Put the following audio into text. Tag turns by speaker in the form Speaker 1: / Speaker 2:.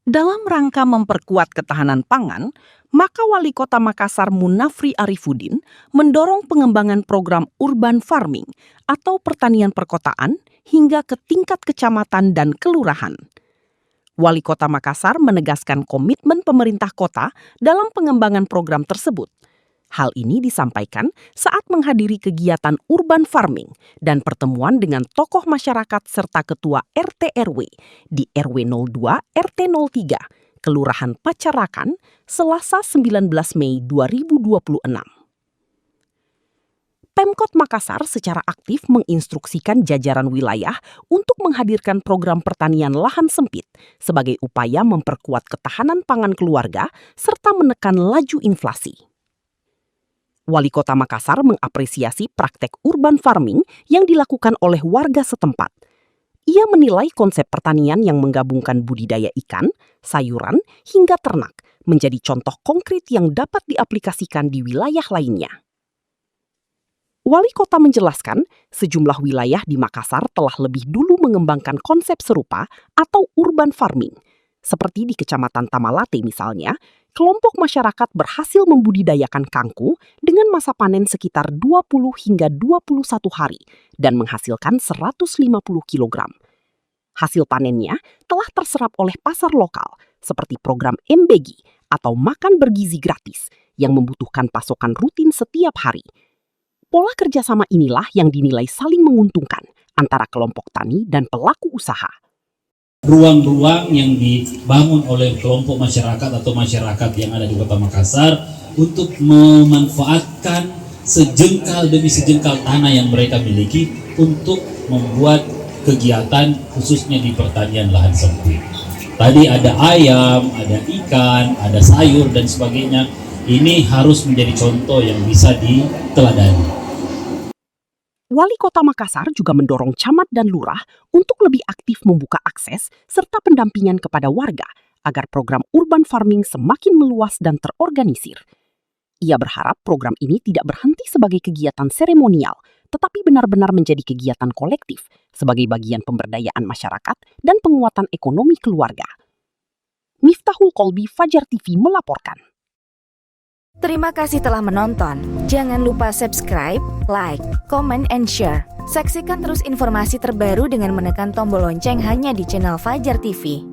Speaker 1: Dalam rangka memperkuat ketahanan pangan, maka Wali Kota Makassar Munafri Arifuddin mendorong pengembangan program urban farming atau pertanian perkotaan hingga ke tingkat kecamatan dan kelurahan. Wali Kota Makassar menegaskan komitmen pemerintah kota dalam pengembangan program tersebut. Hal ini disampaikan saat menghadiri kegiatan urban farming dan pertemuan dengan tokoh masyarakat serta ketua RT RW di RW 02 RT 03, Kelurahan Pacarakan, Selasa 19 Mei 2026. Pemkot Makassar secara aktif menginstruksikan jajaran wilayah untuk menghadirkan program pertanian lahan sempit sebagai upaya memperkuat ketahanan pangan keluarga serta menekan laju inflasi. Wali Kota Makassar mengapresiasi praktek urban farming yang dilakukan oleh warga setempat. Ia menilai konsep pertanian yang menggabungkan budidaya ikan, sayuran, hingga ternak menjadi contoh konkret yang dapat diaplikasikan di wilayah lainnya. Wali Kota menjelaskan sejumlah wilayah di Makassar telah lebih dulu mengembangkan konsep serupa atau urban farming. Seperti di Kecamatan Tamalate misalnya, kelompok masyarakat berhasil membudidayakan kangkung dengan masa panen sekitar 20 hingga 21 hari dan menghasilkan 150 kg. Hasil panennya telah terserap oleh pasar lokal seperti program MBG atau makan bergizi gratis yang membutuhkan pasokan rutin setiap hari. Pola kerjasama inilah yang dinilai saling menguntungkan antara kelompok tani dan pelaku usaha.
Speaker 2: Ruang-ruang yang dibangun oleh kelompok masyarakat atau masyarakat yang ada di Kota Makassar untuk memanfaatkan sejengkal demi sejengkal tanah yang mereka miliki untuk membuat kegiatan khususnya di pertanian lahan sempit. Tadi ada ayam, ada ikan, ada sayur dan sebagainya. Ini harus menjadi contoh yang bisa diteladani.
Speaker 1: Wali Kota Makassar juga mendorong camat dan lurah untuk lebih aktif membuka akses serta pendampingan kepada warga agar program urban farming semakin meluas dan terorganisir. Ia berharap program ini tidak berhenti sebagai kegiatan seremonial, tetapi benar-benar menjadi kegiatan kolektif sebagai bagian pemberdayaan masyarakat dan penguatan ekonomi keluarga. Miftahul Kolbi, Fajar TV melaporkan.
Speaker 3: Terima kasih telah menonton. Jangan lupa subscribe, like, comment, and share. Saksikan terus informasi terbaru dengan menekan tombol lonceng hanya di channel Fajar TV.